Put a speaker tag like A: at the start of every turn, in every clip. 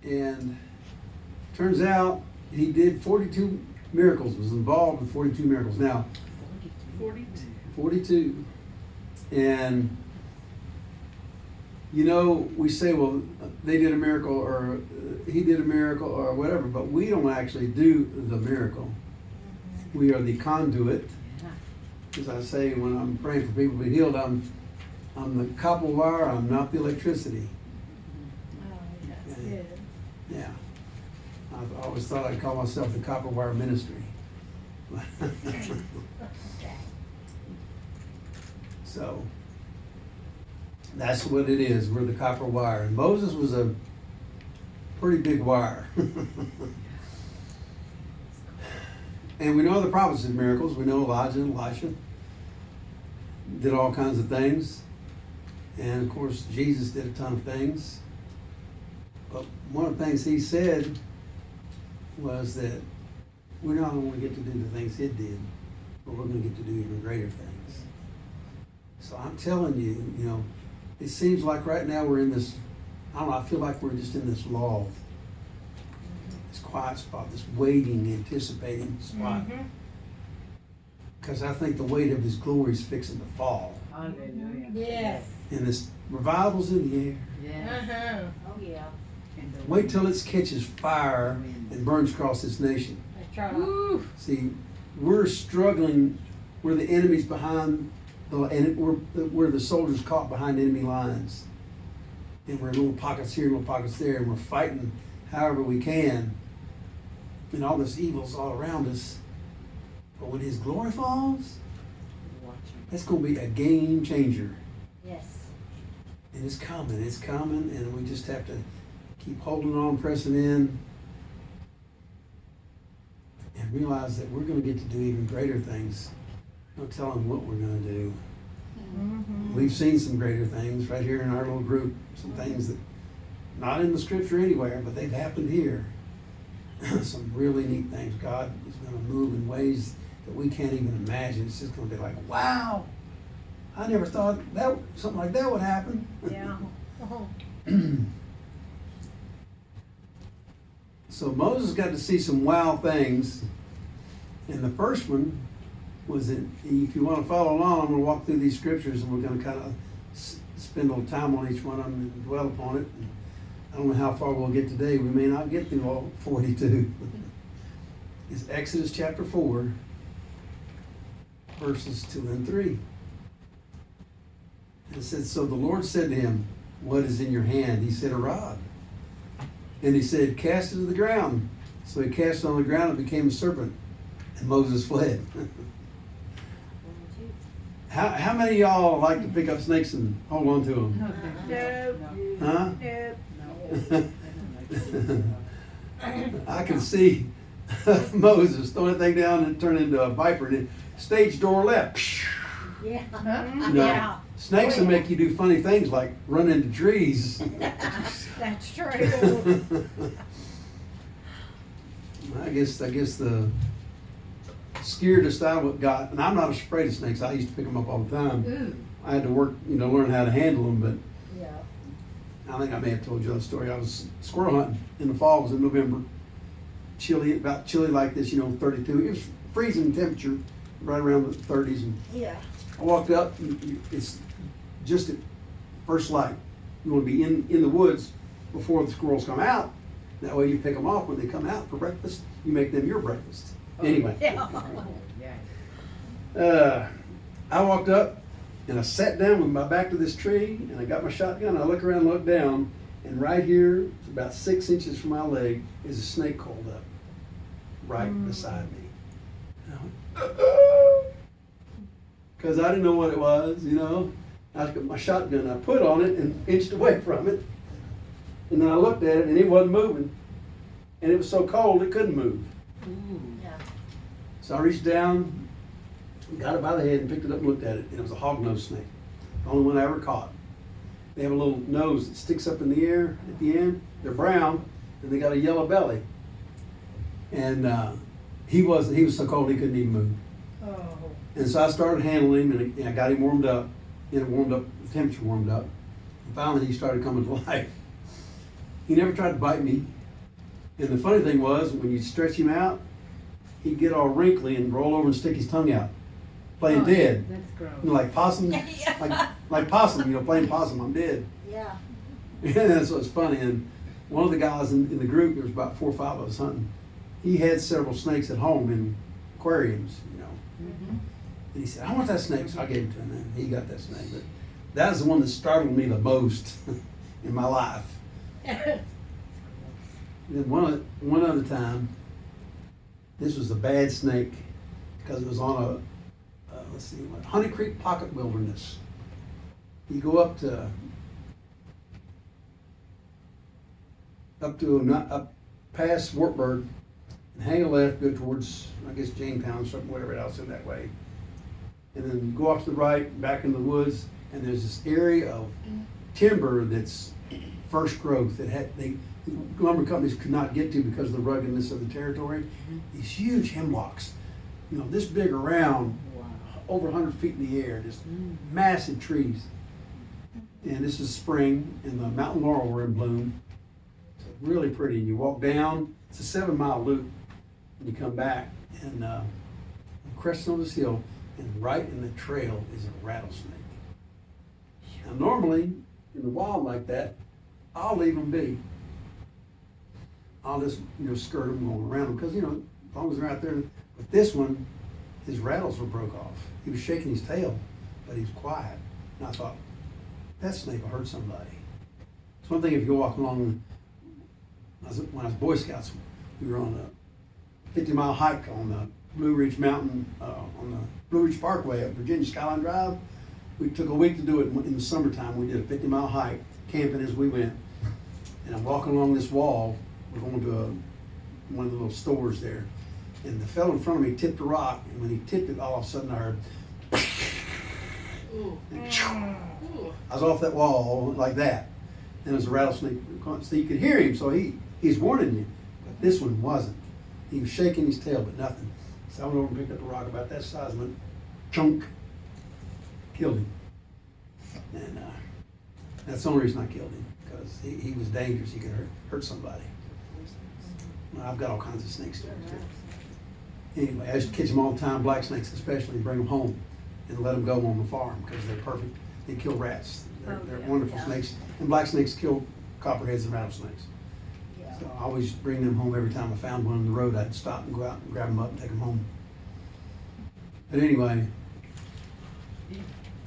A: And turns out he did 42 miracles, was involved with 42 miracles. Now, 42. And, you know, we say, well, they did a miracle, or he did a miracle, or whatever, but we don't actually do the miracle. We are the conduit. As I say when I'm praying for people to be healed, I'm the copper wire, I'm not the electricity.
B: Oh, that's good.
A: Yeah. I've always thought I'd call myself the copper wire ministry. So, that's what it is. We're the copper wire. And Moses was a pretty big wire. And we know the prophets did miracles. We know Elijah and Elisha did all kinds of things. And of course, Jesus did a ton of things. But one of the things he said was that we're not only going to get to do the things he did, but we're going to get to do even greater things. So I'm telling you, you know, it seems like right now we're in this, I don't know, I feel like we're just in this lull. This quiet spot, this waiting, anticipating spot. Because I think the weight of his glory is fixing to fall.
C: Hallelujah.
B: Yes.
A: And this revival's in the air.
C: Yes.
B: Oh, yeah.
A: Wait till it catches fire and burns across this nation.
B: That's right.
C: Woo.
A: See, we're struggling. We're the enemies behind, we're the soldiers caught behind enemy lines. And we're little pockets here, little pockets there, and we're fighting however we can. And all this evil's all around us. But when his glory falls, that's going to be a game changer.
B: Yes.
A: And it's coming, and we just have to keep holding on, pressing in, and realize that we're going to get to do even greater things. No telling what we're going to do. We've seen some greater things right here in our little group, some things that, not in the scripture anywhere, but they've happened here. Some really neat things. God is going to move in ways that we can't even imagine. It's just going to be like, wow, I never thought that something like that would happen.
B: Yeah.
A: So Moses got to see some wow things. And the first one was that, if you want to follow along, I'm going to walk through these scriptures and we're going to kind of spend a little time on each one of them and dwell upon it. And I don't know how far we'll get today. We may not get through all 42. It's Exodus chapter 4, verses 2 and 3. It says, so the Lord said to him, what is in your hand? He said, a rod. And he said, cast it to the ground. So he cast it on the ground and it became a serpent. And Moses fled. How many of y'all like to pick up snakes and hold on to them?
B: No.
A: Huh?
B: No.
A: I can see Moses throwing that thing down and turn into a viper, and then stage door left.
B: Yeah.
A: You know,
B: Yeah.
A: snakes will make you do funny things like run into trees.
B: That's true.
A: I guess the scaredest I got, and I'm not afraid of snakes. I used to pick them up all the time.
B: Ooh.
A: I had to work, learn how to handle them, but
B: Yeah.
A: I think I may have told you that story. I was squirrel hunting in the fall. It was in November. About chilly like this, 32. It was freezing temperature, right around the 30s. And
B: Yeah.
A: I walked up, and it's just at first light. You want to be in the woods before the squirrels come out. That way you pick them off when they come out for breakfast. You make them your breakfast. Anyway, I walked up and I sat down with my back to this tree and I got my shotgun. I look around, look down, and right here, it's about 6 inches from my leg, is a snake coiled up right beside me. Because I didn't know what it was, I got my shotgun, I put on it and inched away from it. And then I looked at it and it wasn't moving. And it was so cold it couldn't move.
B: Yeah.
A: So I reached down, got it by the head and picked it up and looked at it. And it was a hognose snake. The only one I ever caught. They have a little nose that sticks up in the air at the end. They're brown and they got a yellow belly. And he was so cold he couldn't even move.
B: Oh.
A: And so I started handling him and I got him warmed up. And it warmed up, the temperature warmed up. And finally he started coming to life. He never tried to bite me. And the funny thing was, when you stretch him out, he'd get all wrinkly and roll over and stick his tongue out, playing dead.
C: That's gross.
A: You know, like possum, like possum, playing possum, I'm dead.
B: Yeah.
A: And so it's funny. And one of the guys in the group, there was about 4 or 5 of us hunting, he had several snakes at home in aquariums,
C: Mm-hmm.
A: And he said, I want that snake, so I gave it to him, and he got that snake. But that was the one that startled me the most in my life. Then one other time, this was a bad snake because it was on a Honey Creek Pocket Wilderness. You go up past Wartburg and hang a left, go towards, I guess, Jamestown, something, whatever else in that way. And then go off to the right, back in the woods, and there's this area of timber that's first growth that the lumber companies could not get to because of the ruggedness of the territory. These huge hemlocks, this big around,
C: Wow.
A: over 100 feet in the air, just massive trees. And this is spring, and the mountain laurel were in bloom. So really pretty. And you walk down, it's a 7-mile loop, and you come back, and cresting on this hill, and right in the trail is a rattlesnake. Now normally, in the wild like that, I'll leave them be. I'll just, skirt them going around them, because, as long as they're out there. But this one, his rattles were broke off. He was shaking his tail, but he was quiet. And I thought, that snake will hurt somebody. It's one thing if you walk along, when I was Boy Scouts, we were on a 50-mile hike on the Blue Ridge Mountain, on the Blue Ridge Parkway at Virginia Skyline Drive. We took a week to do it in the summertime. We did a 50-mile hike, camping as we went. And I'm walking along this wall. We're going to one of the little stores there. And the fellow in front of me tipped a rock, and when he tipped it, all of a sudden I heard, I was off that wall like that. And it was a rattlesnake. So you could hear him, so he's warning you. But this one wasn't. He was shaking his tail, but nothing. So I went over and picked up a rock about that size and went, chunk, killed him. And that's the only reason I killed him, because he was dangerous. He could hurt somebody. Well, I've got all kinds of snakes there too. Anyway, I used to catch them all the time, black snakes especially, and bring them home and let them go on the farm because they're perfect. They kill rats. They're wonderful snakes. And black snakes kill copperheads and rattlesnakes.
B: Yeah.
A: So I always bring them home every time I found one on the road. I'd stop and go out and grab them up and take them home. But anyway,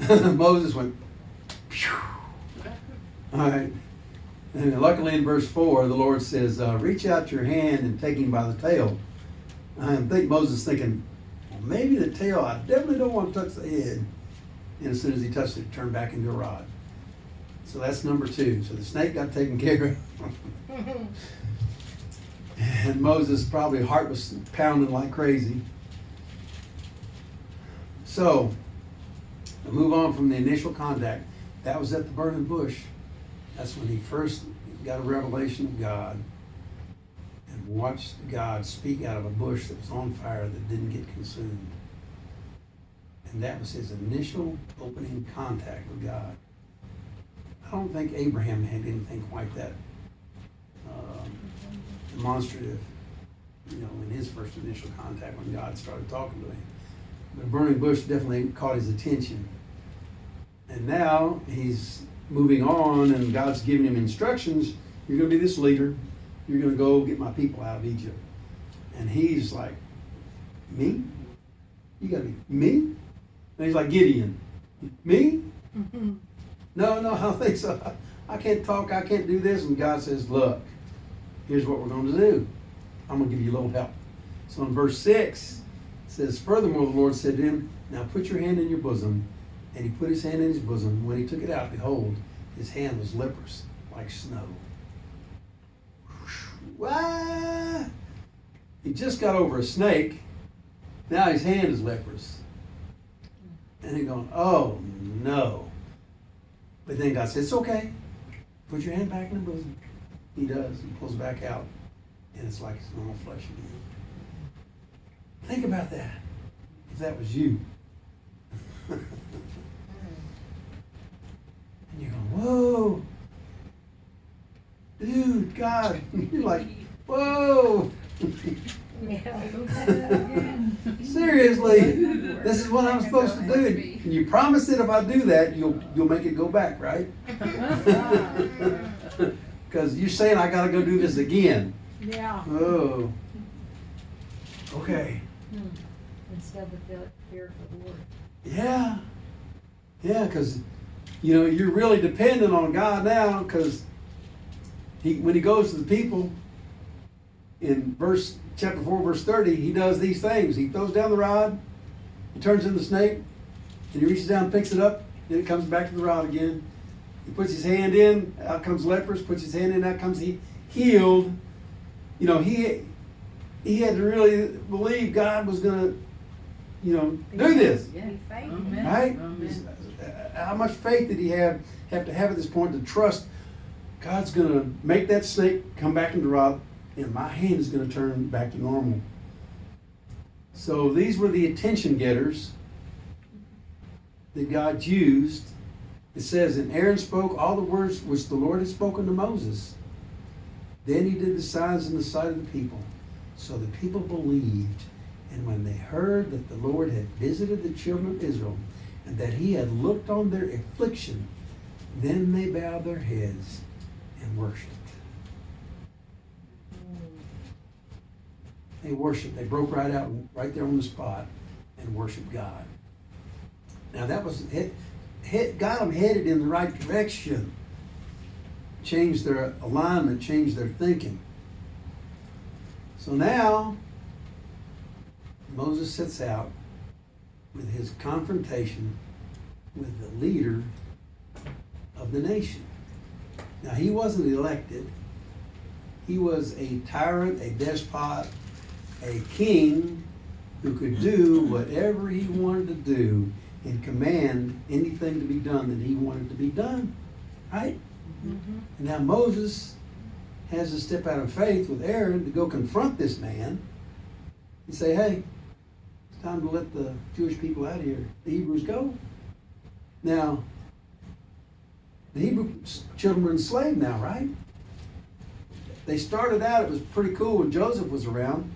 A: Moses went, phew. All right. And luckily in verse 4, the Lord says, reach out your hand and take him by the tail. I think Moses thinking, well, maybe the tail, I definitely don't want to touch the head. And as soon as he touched it, it turned back into a rod. So that's number 2. So the snake got taken care of. And Moses' probably heart was pounding like crazy. So, to move on from the initial contact, that was at the burning bush. That's when he first got a revelation of God and watched God speak out of a bush that was on fire that didn't get consumed. And that was his initial opening contact with God. I don't think Abraham had anything quite that demonstrative, in his first initial contact when God started talking to him. But a burning bush definitely caught his attention. And now he's moving on, and God's giving him instructions. You're going to be this leader. You're going to go get my people out of Egypt. And he's like, me? You got to be me? And he's like, Gideon, me? No, I don't think so. I can't talk. I can't do this. And God says, look, here's what we're going to do. I'm going to give you a little help. So in verse 6, it says, furthermore, the Lord said to him, now put your hand in your bosom. And he put his hand in his bosom. When he took it out, behold, his hand was leprous, like snow. What? He just got over a snake. Now his hand is leprous. And he's going, oh, no. But then God says, it's okay. Put your hand back in the bosom. He does. He pulls it back out. And it's like it's normal flesh again. Think about that. If that was you. And you're going, whoa. Dude, God. You're like Whoa!
B: Yeah.
A: Seriously, this is what I'm supposed to do. And you promise that if I do that, you'll make it go back, right? Because you're saying I got to go do this again.
B: Yeah.
A: Oh. Okay.
B: Instead of fear for the Lord.
A: Yeah. Yeah, because you're really dependent on God now. Because when he goes to the people in chapter 4, verse 30, he does these things. He throws down the rod, he turns into the snake, and he reaches down and picks it up, then it comes back to the rod again. He puts his hand in, out comes lepers, puts his hand in, out comes he healed. He had to really believe God was going to, do this.
B: Be faithful.
C: Amen.
A: Right?
C: Amen.
A: How much faith did he have to have at this point to trust God's going to make that snake come back into the rod, and my hand is going to turn back to normal. So these were the attention getters that God used. It says, and Aaron spoke all the words which the Lord had spoken to Moses. Then he did the signs in the sight of the people. So the people believed. And when they heard that the Lord had visited the children of Israel, and that he had looked on their affliction, then they bowed their heads and worshipped. They worshiped. They broke right out, right there on the spot, and worshiped God. Now that was it. Got them headed in the right direction. Changed their alignment, changed their thinking. So now, Moses sets out with his confrontation with the leader of the nation. Now he wasn't elected. He was a tyrant, a despot, a king who could do whatever he wanted to do and command anything to be done that he wanted to be done. Right?
B: Mm-hmm.
A: And now Moses has to step out of faith with Aaron to go confront this man and say, hey, it's time to let the Jewish people out of here. The Hebrews go. Now, the Hebrew children were enslaved now, right? They started out, it was pretty cool when Joseph was around,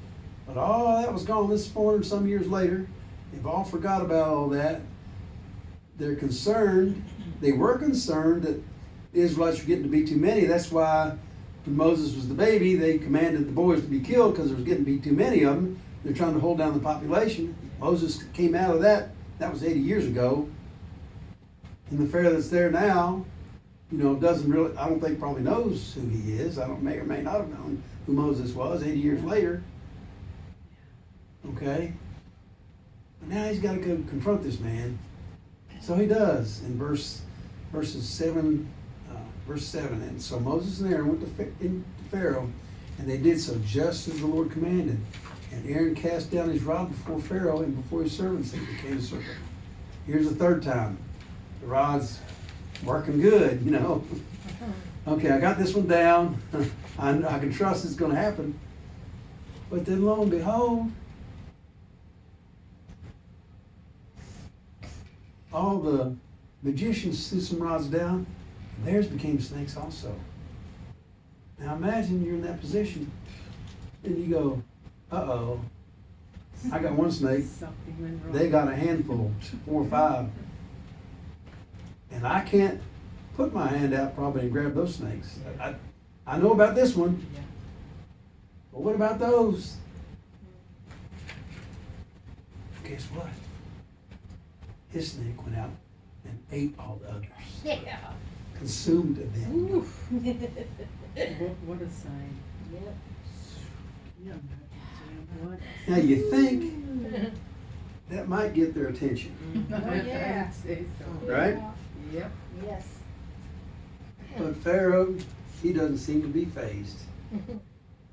A: but all that was gone. This is 400 some years later. They've all forgot about all that. They were concerned that the Israelites were getting to be too many. That's why when Moses was the baby, they commanded the boys to be killed because there was getting to be too many of them. They're trying to hold down the population. Moses came out of that. That was 80 years ago. And the Pharaoh that's there now, doesn't really, I don't think probably knows who he is. May or may not have known who Moses was 80 years later. Okay? But now he's got to go confront this man. So he does in verse 7. And so Moses and Aaron went to Pharaoh, and they did so just as the Lord commanded. And Aaron cast down his rod before Pharaoh and before his servants, and it became a serpent. Here's the third time. The rod's working good, Okay, I got this one down. I can trust it's going to happen. But then lo and behold, all the magicians threw some rods down, and theirs became snakes also. Now imagine you're in that position, and you go, uh-oh, I got one snake.
C: Something went wrong.
A: They got a handful, 4 or 5. And I can't put my hand out probably and grab those snakes. I know about this one,
C: Yeah.
A: but what about those? Guess what? His snake went out and ate all the others.
B: Yeah.
A: Consumed them.
C: What a sign.
B: Yep.
C: Yeah. What?
A: Now you think that might get their attention,
B: Oh, yeah.
C: I'd say so.
A: right?
C: Yep.
B: Yes.
A: But Pharaoh, he doesn't seem to be fazed.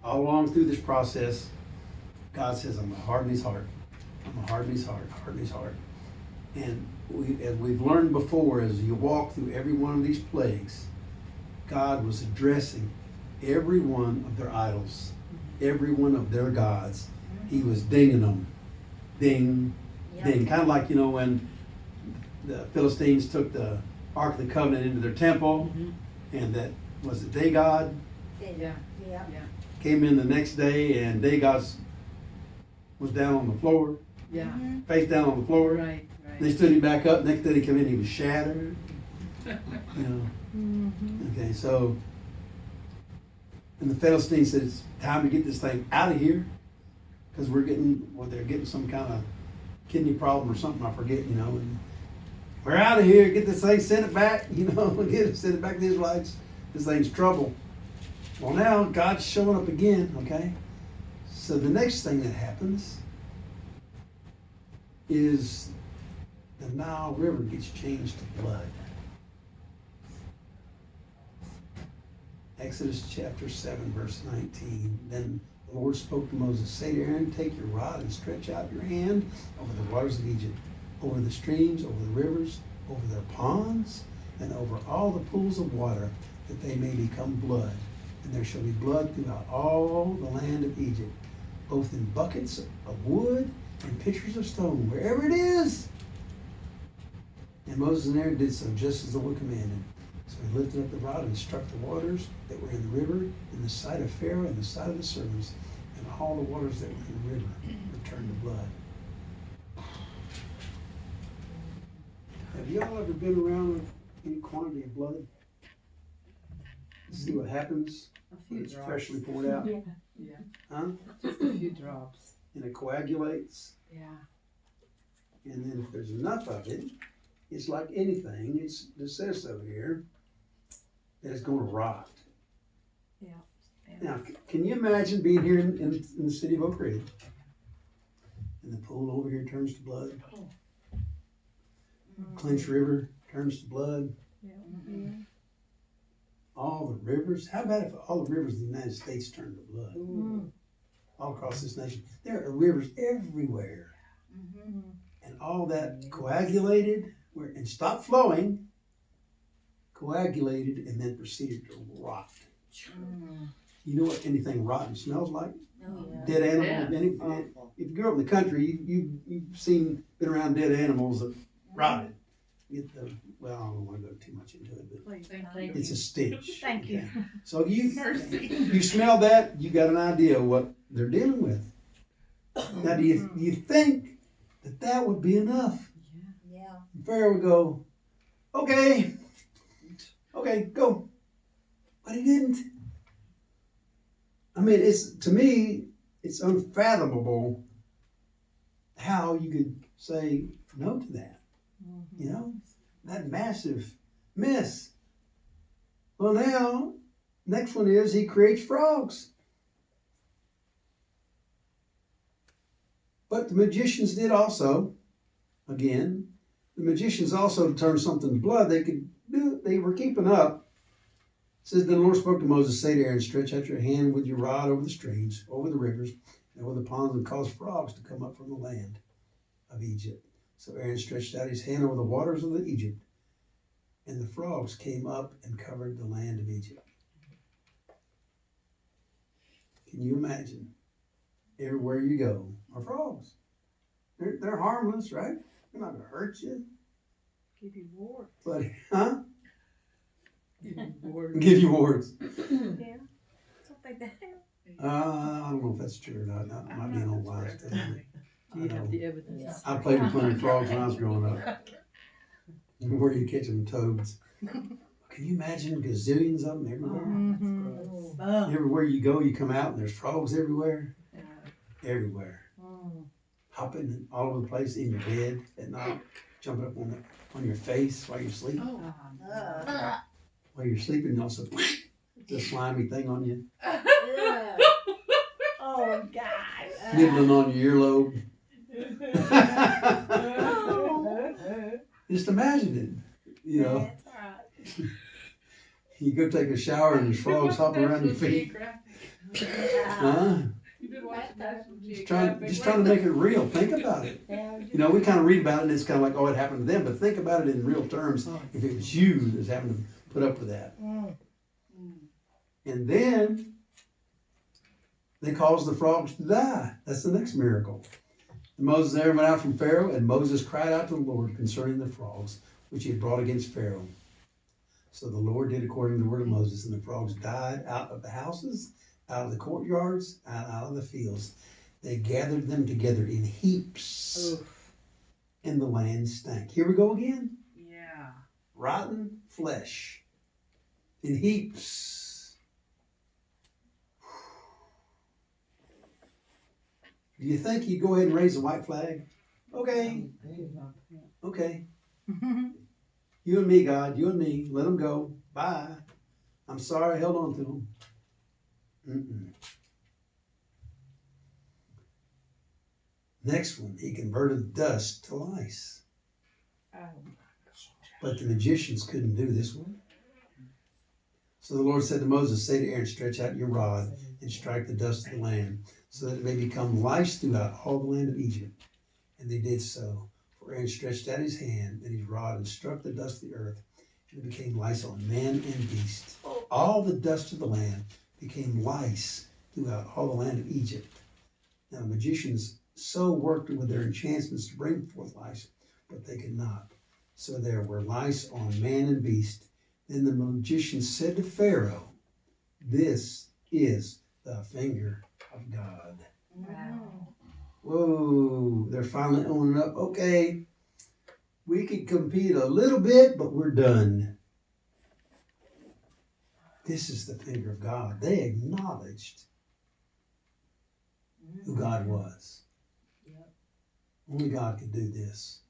A: All along through this process, God says, I'm going to harden his heart. I'm going to harden his heart, harden his heart. And as we've learned before, as you walk through every one of these plagues, God was addressing every one of their idols, every one of their gods. He was dinging them. Ding,
B: Yep.
A: ding. Kind of like, when the Philistines took the Ark of the Covenant into their temple,
C: Mhm.
A: and that was it Dagon?
C: Yeah.
B: Yeah.
C: Yeah.
A: came in the next day and was down on the floor,
C: Yeah,
A: face down on the floor.
C: right,
A: They
C: right.
A: stood him back up. Next day he come in, he was shattered. You know.
B: Mhm.
A: Okay, so, and the Philistines said it's time to get this thing out of here, because they're getting some kind of kidney problem or something, I forget, you know. And we're out of here. Get this thing, send it back, you know. Send it back to the Israelites. This thing's trouble. Well, now God's showing up again. Okay, so the next thing that happens is the Nile River gets changed to blood. Exodus chapter 7, verse 19. Then the Lord spoke to Moses, say to Aaron, take your rod and stretch out your hand over the waters of Egypt, over the streams, over the rivers, over their ponds, and over all the pools of water, that they may become blood. And there shall be blood throughout all the land of Egypt, both in buckets of wood and pitchers of stone, wherever it is. And Moses and Aaron did so, just as the Lord commanded. So he lifted up the rod and struck the waters that were in the river, in the sight of Pharaoh and the sight of the servants, and all the waters that were in the river were turned to blood. Have y'all ever been around with any quantity of blood? See what happens
C: A
A: when
C: few
A: it's
C: drops.
A: freshly poured out?
B: Yeah.
C: Yeah,
A: Huh?
C: just a few drops.
A: And it coagulates.
C: Yeah.
A: And then if there's enough of it, it's like anything. It says over here that it's going to rot.
B: Yeah.
A: Now, can you imagine being here in the city of Oak Ridge, and the pool over here turns to blood? Clinch River turns to blood.
B: Yeah.
A: All the rivers. How about if all the rivers of the United States turned to blood?
B: Mm.
A: All across this nation. There are rivers everywhere.
B: Mhm.
A: And all that coagulated and stopped flowing, coagulated, and then proceeded to rot. You know what anything rotten smells like?
B: Oh, yeah.
A: Dead animals.
C: Yeah.
A: If you grew up in the country, you've been around dead animals that rotted. Well, I don't want to go too much into it, but
C: Thank
A: it's a stench.
B: Thank you.
A: Okay. So you
C: Mercy.
A: smell that, you got an idea of what they're dealing with. Now, do you think that would be enough?
B: Yeah.
A: Pharaoh would go, okay, go. But he didn't. I mean, to me, it's unfathomable how you could say no to that. You know, that massive mess. Well, now, next one is he creates frogs. But the magicians did also, again, the magicians also turned something to blood. They were keeping up. It says, then the Lord spoke to Moses, say to Aaron, stretch out your hand with your rod over the streams, over the rivers, and over the ponds, and cause frogs to come up from the land of Egypt. So Aaron stretched out his hand over the waters of Egypt, and the frogs came up and covered the land of Egypt. Can you imagine? Everywhere you go are frogs. They're harmless, right? They're not going to hurt you.
B: Give you warts.
A: But, huh?
C: Word.
A: Give you warts.
B: Yeah. Something like that.
A: I don't know if that's true or not. That might be an old wives' tale.
C: Do you have the evidence?
A: I played with plenty of frogs when I was growing up. Where you catch them, toads. Can you imagine gazillions of them everywhere?
B: Mhm.
A: Everywhere you go, you come out and there's frogs everywhere. Everywhere.
B: Mm.
A: Hopping all over the place in your bed at night, jumping up on your face while you're sleeping. While you're sleeping, you also the slimy thing on you,
B: Yeah. Oh, God.
A: nibbling on your earlobe. Just imagine it, you know.
B: That's all right.
A: You go take a shower and there's frogs hopping around your feet. Huh?
D: You've been watching National
A: Just
D: Geographic.
A: trying to make it real. Think about it.
B: Yeah.
A: You know, we kind of read about it and it's kind of like, oh, it happened to them. But think about it in real terms. If it was you that's having to put up with that.
B: Mm.
A: And then they caused the frogs to die. That's the next miracle. And Moses and Aaron went out from Pharaoh, and Moses cried out to the Lord concerning the frogs which he had brought against Pharaoh. So the Lord did according to the word of Moses, and the frogs died out of the houses, out of the courtyards, and out of the fields. They gathered them together in heaps,
C: Oof.
A: and the land stank. Here we go again.
C: Yeah.
A: Rotten flesh in heaps. Do you think he'd go ahead and raise the white flag? Okay, okay. You and me, God, you and me. Let them go. Bye. I'm sorry I held on to them. Mm-mm. Next one, he converted dust to lice.
C: Oh.
A: But the magicians couldn't do this one. So the Lord said to Moses, say to Aaron, stretch out your rod and strike the dust of the land, so that it may become lice throughout all the land of Egypt. And they did so. For Aaron stretched out his hand and his rod and struck the dust of the earth, and it became lice on man and beast. All the dust of the land became lice throughout all the land of Egypt. Now the magicians so worked with their enchantments to bring forth lice, but they could not. So there were lice on man and beast. Then the magician said to Pharaoh, this is the finger of God.
C: Wow.
A: Whoa, they're finally owning up. Okay, we could compete a little bit, but we're done. This is the finger of God. They acknowledged who God was.
C: Yep.
A: Only God could do this.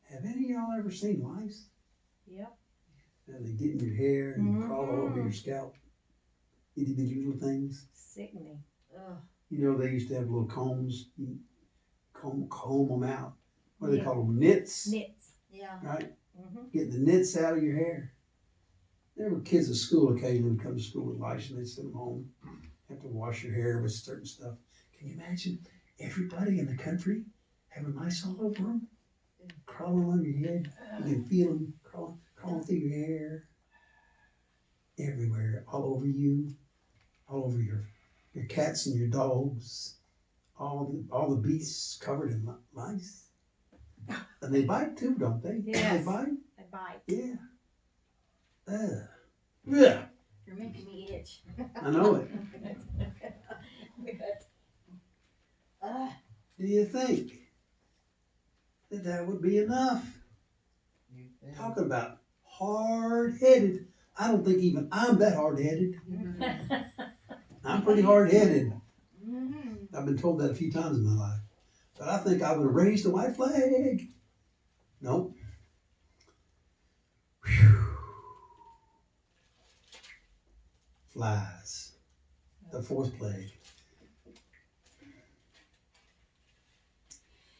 A: Have any of y'all ever seen lice?
B: Yep.
A: Now they get in your hair and crawl all over your scalp. Itty bitty little things.
B: Sickening. Ugh.
A: You know, they used to have little combs. You comb them out. What do they
B: Yeah.
A: call them? Nits.
B: Nits. Yeah.
A: Right?
B: Mm-hmm.
A: Getting the nits out of your hair. There were kids at school occasionally would come to school with lice and they'd send them home. Have to wash your hair with certain stuff. Can you imagine everybody in the country having lice all over them? Crawling on your head. You can feel them crawling through your hair. Everywhere. All over you. All over your cats and your dogs. All the beasts covered in lice. And they bite too, don't they?
B: Yes.
A: They bite?
B: They bite.
A: Yeah. Yeah.
B: You're making me itch.
A: I know it.
B: Ugh.
A: Do you think that would be enough? Talking about hard-headed. I don't think even I'm that hard-headed. I'm pretty hard-headed. I've been told that a few times in my life. But I think I would have raised the white flag. Nope. Whew. Flies. The fourth plague.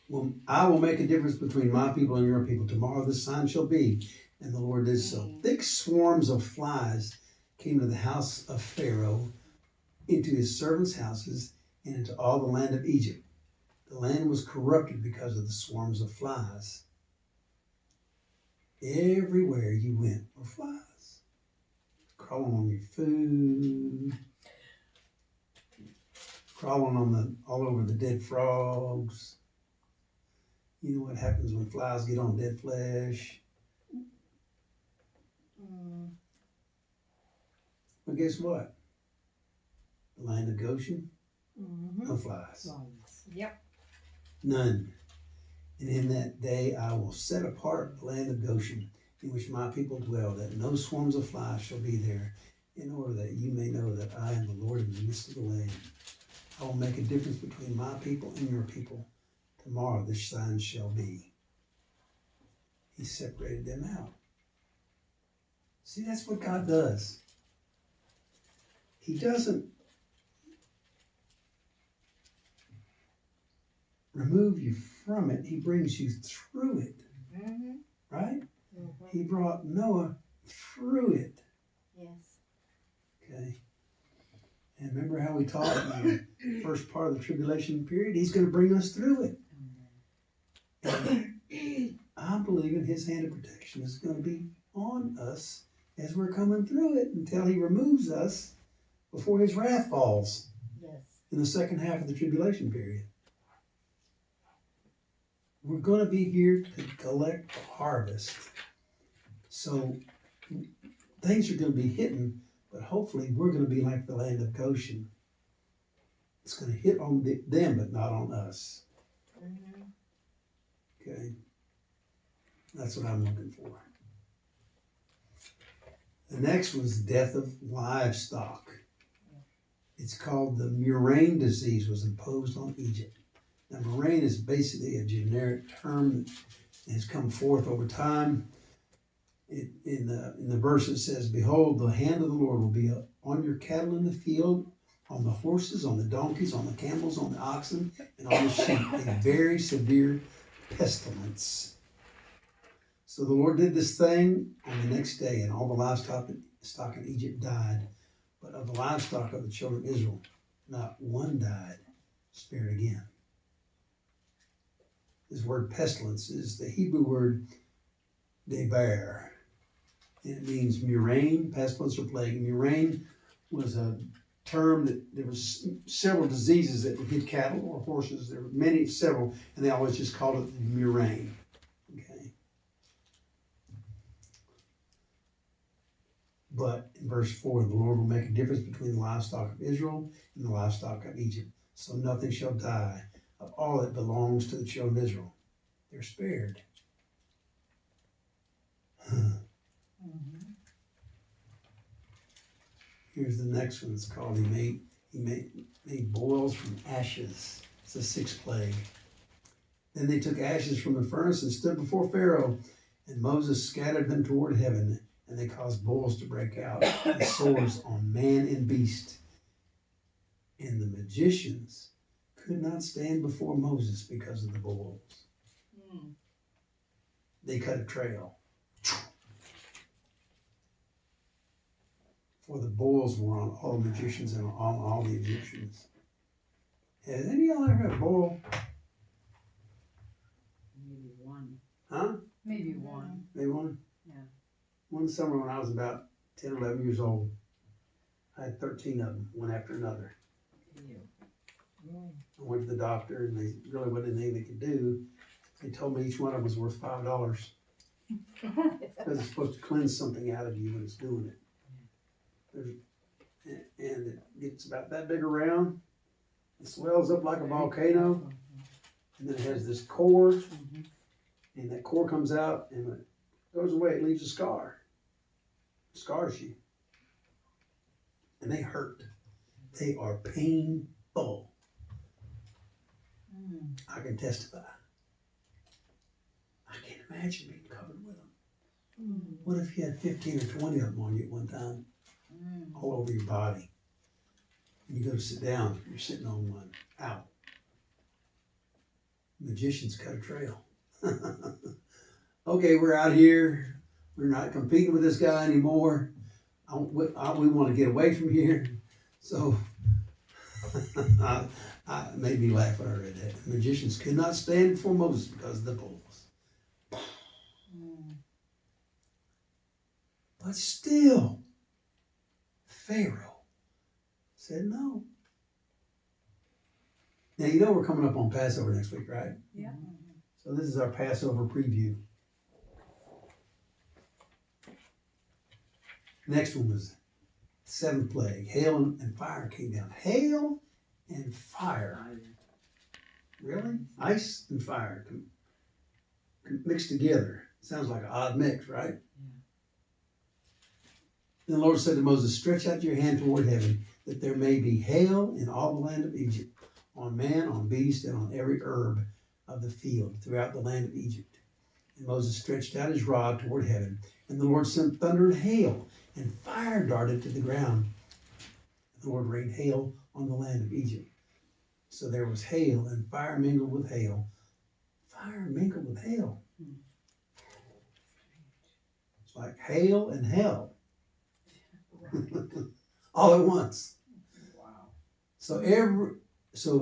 A: Well, I will make a difference between my people and your people. Tomorrow this sign shall be. And the Lord did so. Thick swarms of flies came to the house of Pharaoh, into his servants' houses, and into all the land of Egypt. The land was corrupted because of the swarms of flies. Everywhere you went were flies. Crawling on your food. Crawling all over the dead frogs. You know what happens when flies get on dead flesh? But guess what? The land of Goshen, no flies.
B: Yep.
A: None. And in that day I will set apart the land of Goshen, in which my people dwell, that no swarms of flies shall be there, in order that you may know that I am the Lord in the midst of the land. I will make a difference between my people and your people. Tomorrow this sign shall be. He separated them out. See, that's what God does. He doesn't remove you from it. He brings you through it. Right? He brought Noah through it.
B: Yes.
A: Okay. And remember how we taught in the first part of the tribulation period? He's going to bring us through it. And I'm believing his hand of protection is going to be on us as we're coming through it until he removes us before his wrath falls
B: Yes.
A: in the second half of the tribulation period. We're going to be here to collect the harvest. So things are going to be hitting, But hopefully we're going to be like the land of Goshen. It's going to hit on them, but not on us.
B: Mm-hmm.
A: Okay? That's what I'm looking for. The next was death of livestock. It's called the murrain disease was imposed on Egypt. Now, murrain is basically a generic term that has come forth over time. In the verse it says, "Behold, the hand of the Lord will be on your cattle in the field, on the horses, on the donkeys, on the camels, on the oxen, and on the sheep, a very severe pestilence." So the Lord did this thing on the next day, and all the livestock in Egypt died. But of the livestock of the children of Israel, not one died, spared again. This word pestilence is the Hebrew word debar. And it means murrain, pestilence, or plague. Murrain was a term that there was several diseases that would hit cattle or horses. There were several, and they always just called it murrain. Okay. But in verse 4, the Lord will make a difference between the livestock of Israel and the livestock of Egypt. So nothing shall die of all that belongs to the children of Israel. They're spared.
B: Mm-hmm.
A: Here's the next one. It's called he made boils from ashes. It's the sixth plague. Then they took ashes from the furnace and stood before Pharaoh, and Moses scattered them toward heaven, and they caused boils to break out and sores on man and beast. And the magicians could not stand before Moses because of the boils.
B: Mm.
A: They cut a trail. For the boils were on all the magicians and on all the Egyptians. Has any of y'all ever had a boil?
C: Maybe one.
A: Huh?
C: Maybe one.
A: Maybe one?
C: Yeah.
A: One summer when I was about 10 or 11 years old, I had 13 of them, one after another.
C: Ew.
A: I went to the doctor, and they really wasn't anything they could do. They told me each one of them was worth $5 because it's supposed to cleanse something out of you when it's doing it. And it gets about that big around. It swells up like a volcano, and then it has this core, and that core comes out, and when it goes away, it leaves a scar. It scars you. And they hurt. They are painful.
B: Mm.
A: I can testify. I can't imagine being covered with them.
B: Mm.
A: What if you had 15 or 20 of them on you at one time,
B: Mm.
A: all over your body? And you go to sit down, you're sitting on one. Ow. Magicians cut a trail. Okay, we're out here. We're not competing with this guy anymore. We want to get away from here. So, I made me laugh when I read that. The magicians could not stand before Moses because of the bulls.
B: Mm.
A: But still, Pharaoh said no. Now, you know we're coming up on Passover next week, right?
C: Yeah.
A: So this is our Passover preview. Next one was seventh plague. Hail and fire came down. Hail and fire. Really? Ice and fire mixed together. Sounds like an odd mix, right? Then the Lord said to Moses, "Stretch out your hand toward heaven, that there may be hail in all the land of Egypt, on man, on beast, and on every herb of the field throughout the land of Egypt." And Moses stretched out his rod toward heaven, and the Lord sent thunder and hail, and fire darted to the ground. And the Lord rained hail on the land of Egypt. So there was hail, and fire mingled with hail. Fire mingled with hail. It's like hail and hell. All at once.
C: Wow.
A: So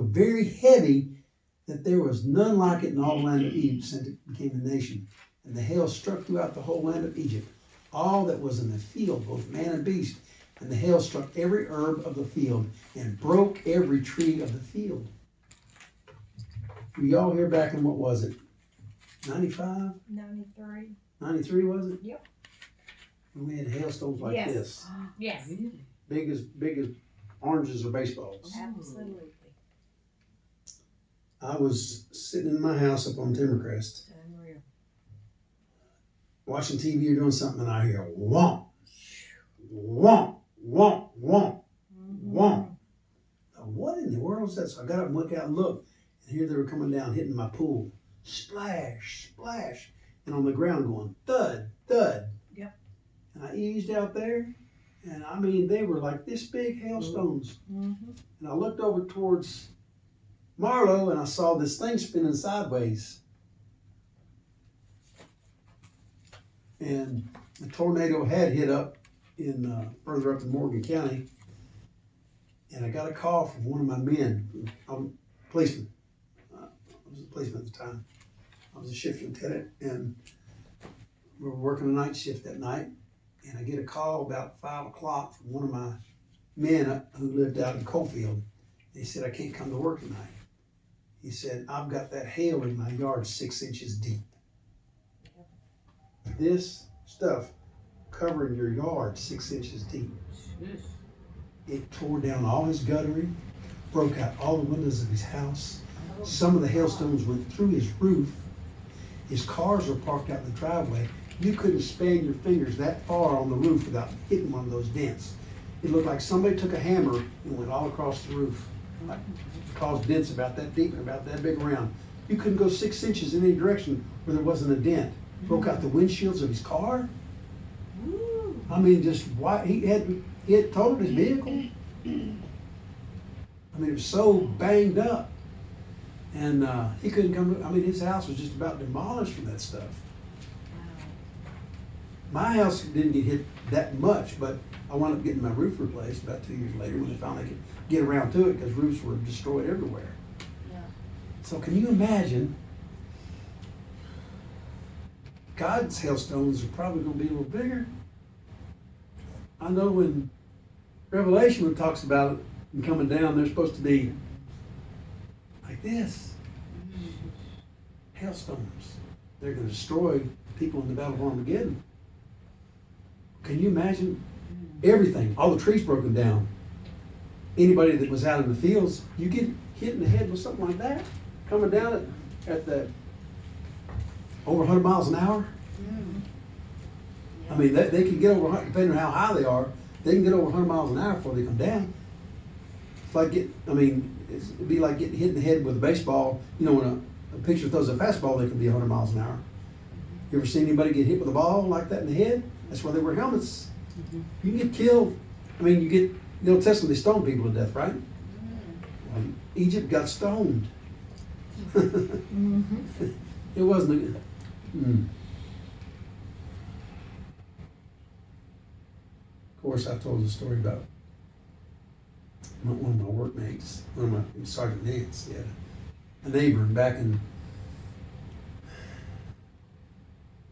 A: very heavy that there was none like it in all the land of Egypt since it became a nation. And the hail struck throughout the whole land of Egypt, all that was in the field, both man and beast. And the hail struck every herb of the field and broke every tree of the field. Were y'all here back in, what was it, 95?
C: 93.
A: 93, was it?
C: Yep.
A: And we had hailstones like
B: Yes.
A: this.
B: Yes.
C: Really?
A: Big as oranges or baseballs.
B: Absolutely.
A: I was sitting in my house up on Timbercrest,
B: Unreal.
A: watching TV or doing something, and I hear womp, womp, womp, womp, womp. Now, what in the world is that? So I got up and went out and looked, and here they were coming down, hitting my pool. Splash, splash, and on the ground going thud, thud.
B: Yep.
A: And I eased out there, and I mean, they were like this big hailstones.
B: Mm-hmm.
A: And I looked over towards Marlowe, and I saw this thing spinning sideways. And the tornado had hit up in further up in Morgan County. And I got a call from one of my men. I'm a policeman. I was a policeman at the time. I was a shift lieutenant, and we were working a night shift that night. And I get a call about 5 o'clock from one of my men who lived out in Coalfield. He said, I can't come to work tonight. He said, I've got that hail in my yard 6 inches deep. This stuff covering your yard 6 inches deep. It tore down all his guttering, broke out all the windows of his house. Some of the hailstones went through his roof. His cars were parked out in the driveway. You couldn't span your fingers that far on the roof without hitting one of those dents. It looked like somebody took a hammer and went all across the roof. Like, caused dents about that deep and about that big around. You couldn't go 6 inches in any direction where there wasn't a dent. Broke out the windshields of his car. I mean, just why he had totaled his vehicle. I mean, it was so banged up, and he couldn't come. I mean, his house was just about demolished from that stuff. My house didn't get hit that much, but I wound up getting my roof replaced about 2 years later when they finally could get around to it because roofs were destroyed everywhere.
B: Yeah.
A: So can you imagine? God's hailstones are probably going to be a little bigger. I know in Revelation when it talks about it and coming down, they're supposed to be like this. Hailstones. They're going to destroy people in the Battle of Armageddon. Can you imagine everything? All the trees broken down. Anybody that was out in the fields, you get hit in the head with something like that, coming down at the over 100 miles an hour. I mean, they can get over, depending on how high they are, they can get over 100 miles an hour before they come down. It's like it'd be like getting hit in the head with a baseball. You know, when a pitcher throws a fastball, they can be 100 miles an hour. You ever seen anybody get hit with a ball like that in the head? That's why they wear helmets. You can get killed. I mean, the Old Testament, they stoned people to death, right? Well, Egypt got stoned. It wasn't Of course, I told the story about one of my workmates, one of my Sergeant Nance. He had a neighbor back in